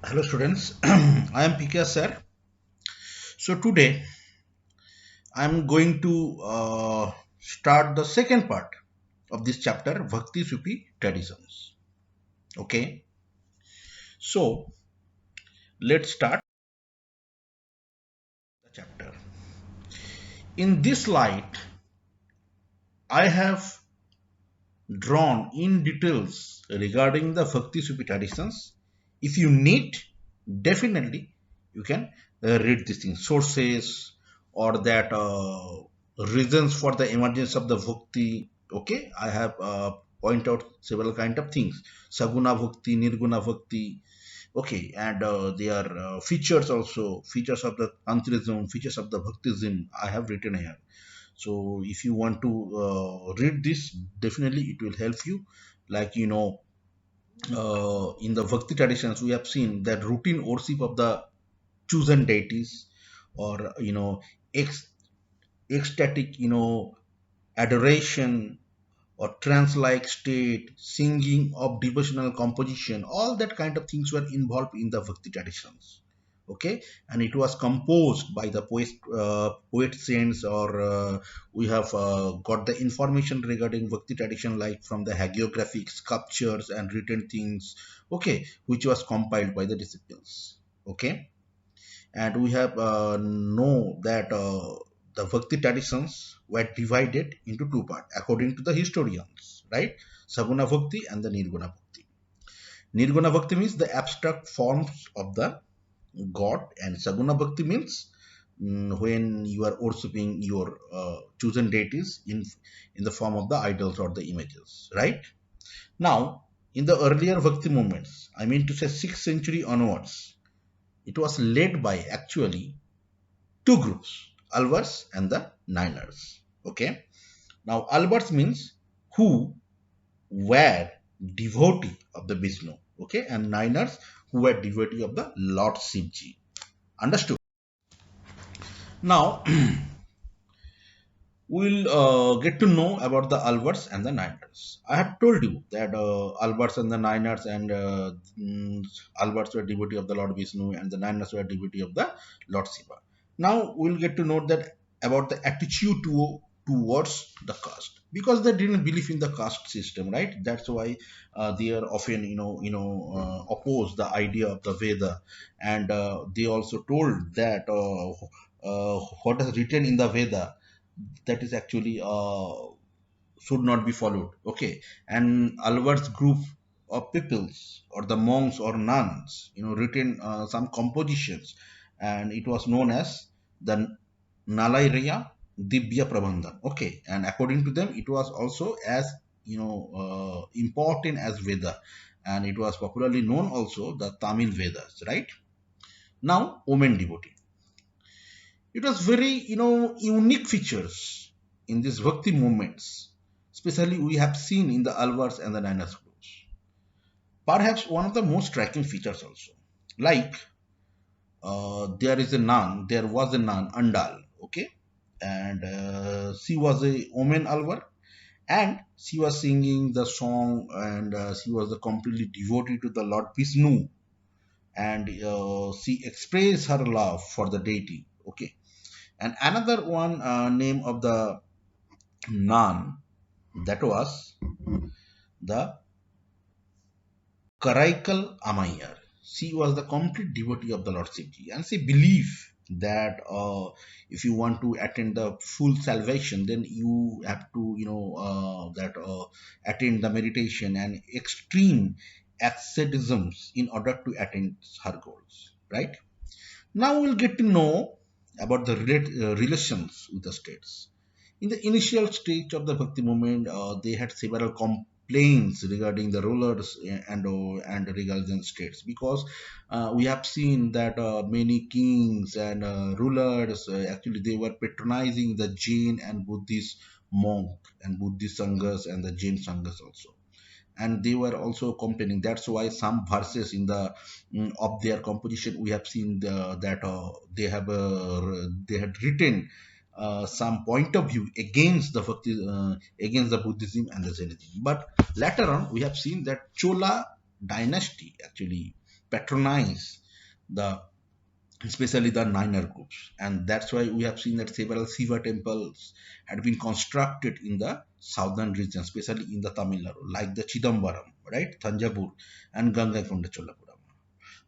Hello students, I am PK sir. So today I am going to start the second part of this chapter, Bhakti Sufi traditions. Okay, so let's start the chapter. In this light, I have drawn in details regarding the Bhakti Sufi traditions. If you need, definitely you can read these things, sources or that reasons for the emergence of the Bhakti. Okay, I have point out several kind of things: Saguna Bhakti, Nirguna Bhakti. Okay, and their features also, features of the Tantrism, features of the Bhaktism. I have written here. So if you want to read this, definitely it will help you. Like in the Bhakti traditions, we have seen that routine worship of the chosen deities, or ex- ecstatic, adoration or trance-like state, singing of devotional composition, all that kind of things were involved in the Bhakti traditions. Okay, and it was composed by the poet saints, or we have got the information regarding Bhakti tradition like from the hagiographic sculptures and written things. Okay, which was compiled by the disciples. Okay, and we have know that the Bhakti traditions were divided into two parts according to the historians, right? Saguna Bhakti and the Nirguna Bhakti. Nirguna Bhakti means the abstract forms of the God, and Saguna Bhakti means when you are worshipping your chosen deities in the form of the idols or the images, right? Now, in the earlier Bhakti movements, I mean to say 6th century onwards, it was led by actually two groups, Alvars and the Niners. Okay. Now, Alvars means who were devotee of the Vishnu. Okay. And Niners who were devotee of the Lord Shivji. Understood? Now, we'll get to know about the Alvars and the Niners. I have told you that Alvars and the Niners and Alvars were devotee of the Lord Vishnu and the Niners were devotee of the Lord Shiva. Now we'll get to know that about the attitude towards the caste, because they didn't believe in the caste system, right? That's why they are often oppose the idea of the Veda, and they also told that what is written in the Veda, that is actually should not be followed. Okay, and Alvar's group of peoples or the monks or nuns, written some compositions, and it was known as the Nalairya Dibya Prabandhan. Okay, and according to them, it was also as important as Veda, and it was popularly known also the Tamil Vedas. Right now, women devotee. It was very, unique features in these Bhakti movements, especially we have seen in the Alvars and the Niners groups. Perhaps one of the most striking features also, like there was a nun, Andal, okay, and she was a woman Alvar, and she was singing the song, and she was a completely devotee to the Lord Vishnu, and she expressed her love for the deity, okay. And another one name of the nun, that was the Karaikal Amayar. She was the complete devotee of the Lord Shivji, and she believed that if you want to attain the full salvation, then you have to, attain the meditation and extreme asceticisms in order to attain her goals. Right now, we'll get to know about the relations with the states. In the initial stage of the Bhakti movement, they had several complaints regarding the rulers and regarding states, because we have seen that many kings and rulers actually they were patronizing the Jain and Buddhist monk and Buddhist sanghas and the Jain sanghas also, and they were also complaining. That's why some verses in the of their composition we have seen that they had written some point of view against the against the Buddhism and the Jainism. But later on, we have seen that Chola dynasty actually. patronize the especially the Niner groups. And that's why we have seen that several Shiva temples had been constructed in the southern region, especially in the Tamil Nadu, like the Chidambaram, right, Thanjavur, and Gangaikonda Cholapuram.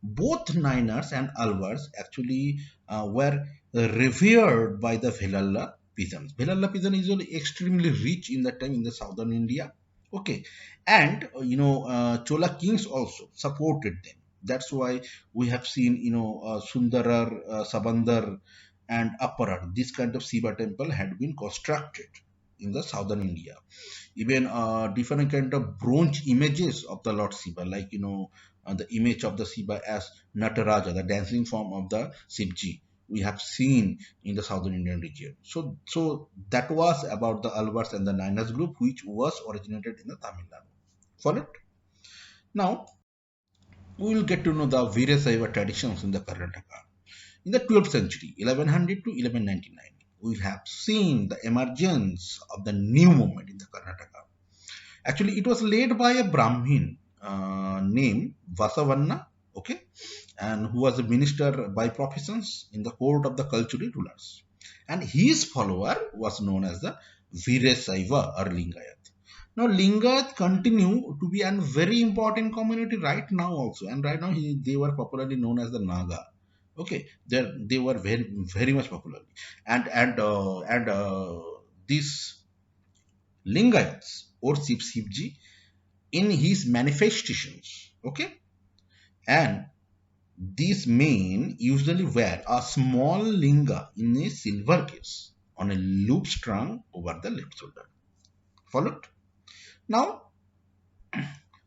Both Niners and Alvars actually were revered by the Velalla peasants. Velalla peasant is usually extremely rich in that time in the southern India. Okay, and Chola kings also supported them. That's why we have seen Sundarar, Sabandar, and Apparar. This kind of Shiva temple had been constructed in the southern India. Even different kind of bronze images of the Lord Shiva, like the image of the Shiva as Nataraja, the dancing form of the Shivji, we have seen in the southern Indian region. So that was about the Alvars and the Niners group, which was originated in the Tamil Nadu. Follow it? Now we will get to know the Veerasaiva traditions in the Karnataka. In the 12th century, 1100 to 1199, we have seen the emergence of the new movement in the Karnataka. Actually, it was led by a Brahmin named Vasavanna, okay, and who was a minister by professions in the court of the Kalchuri rulers. And his follower was known as the Veerasaiva or Lingayat. Now, Lingayat continue to be a very important community right now also, and right now they were popularly known as the Naga. Okay, they were very much popular, and these Lingayats or Shivji in his manifestations. Okay, and these men usually wear a small linga in a silver case on a loop strung over the left shoulder. Followed? Now,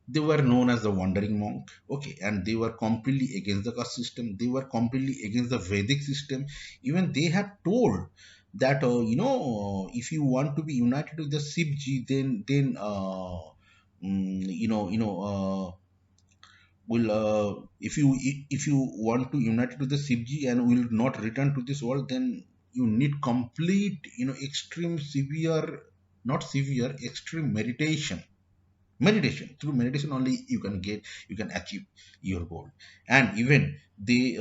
they were known as the wandering monk. Okay, and they were completely against the caste system. They were completely against the Vedic system. Even they had told that if you want to be united with the Shivji, then will if you want to unite to the Shivji and will not return to this world, then you need complete extreme severe, not severe, extreme meditation. Through meditation only you can achieve your goal. And even they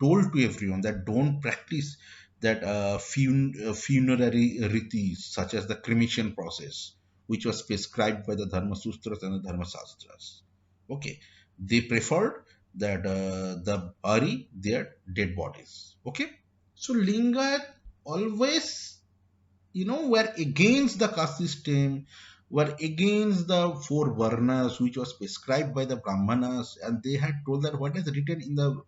told to everyone that don't practice that funerary ritis such as the cremation process, which was prescribed by the Dharma Sutras and the Dharma Shastras. Okay, they preferred that the bury their dead bodies. Okay, so Lingat always were against the caste system, were against the four varnas which was prescribed by the Brahmanas, and they had told that what is written in the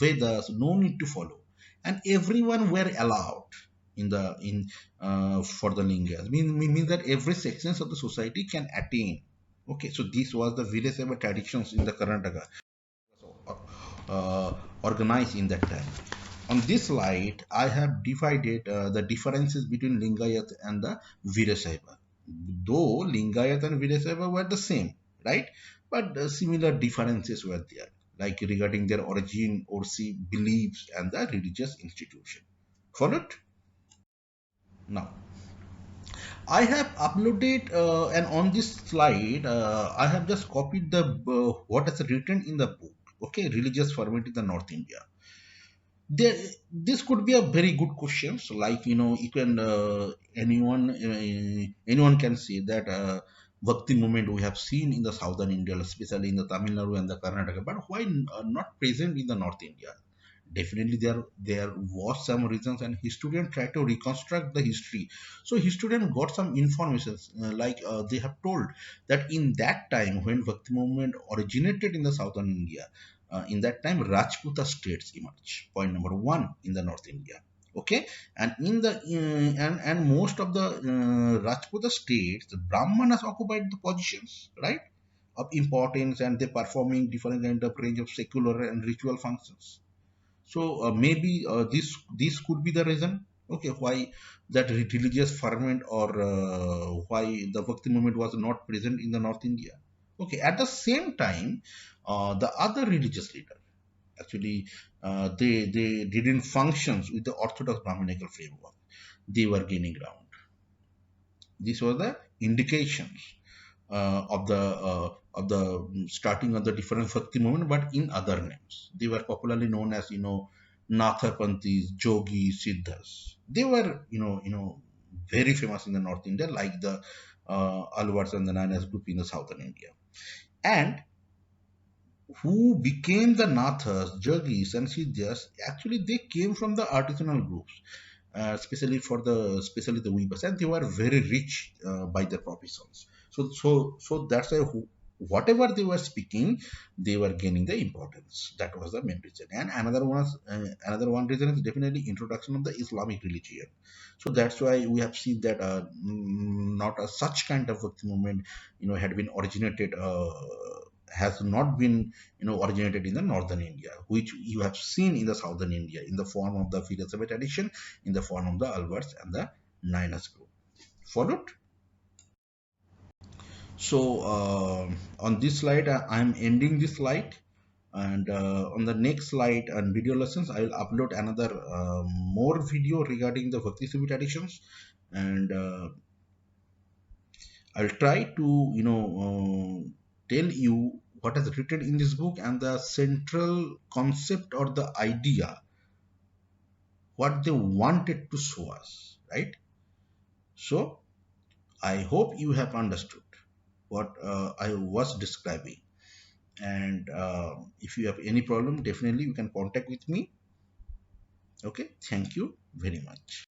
Vedas, no need to follow, and everyone were allowed in for the lingas. Means that every sections of the society can attain. Okay, so this was the Veerasaiva traditions in the Karnataka, organized in that time. On this slide, I have divided the differences between Lingayat and the Veerasaiva. Though Lingayat and Veerasaiva were the same, right? But similar differences were there, like regarding their origin or see beliefs and the religious institution. Followed? Now, I have uploaded and on this slide, I have just copied the what is written in the book. Okay, religious ferment in the North India. This could be a very good question. So, like you can anyone can say that bhakti movement we have seen in the southern India, especially in the Tamil Nadu and the Karnataka, but why not present in the North India? Definitely, there was some reasons, and historian tried to reconstruct the history. So, historian got some information, they have told that in that time when bhakti movement originated in the southern India, in that time Rajputa states emerge. Point number one in the North India. Okay, and in the and most of the Rajputa states, the Brahmanas occupied the positions, right, of importance, and they performing different kind of range of secular and ritual functions. So maybe this could be the reason. Okay, why that religious ferment or why the Bhakti movement was not present in the North India. Okay, at the same time, the other religious leader actually they didn't functions with the Orthodox Brahminical framework. They were gaining ground. These were the indications of the starting of the different Bhakti movement, but in other names. They were popularly known as Nathapanthis, Jogis, Siddhas. They were very famous in the North India, like the Alvars and the Nayanas group in the southern India. And who became the Nathas, Jagis, and Siddhas, actually they came from the artisanal groups, especially the weavers, and they were very rich by their professions. So that's why whatever they were speaking, they were gaining the importance. That was the main reason. And another one reason is definitely introduction of the Islamic religion. So that's why we have seen that not a such kind of Bhakti movement, had been originated. Has not been originated in the northern India, which you have seen in the southern India in the form of the Filosofic tradition, in the form of the Alberts and the Niners group. Followed. So on this slide, I'm ending this slide, and on the next slide and video lessons, I will upload another more video regarding the Bhakti Sufi traditions, and I'll try to tell you what is written in this book and the central concept or the idea what they wanted to show us, right? So I hope you have understood what I was describing. And if you have any problem, definitely you can contact with me. Okay, thank you very much.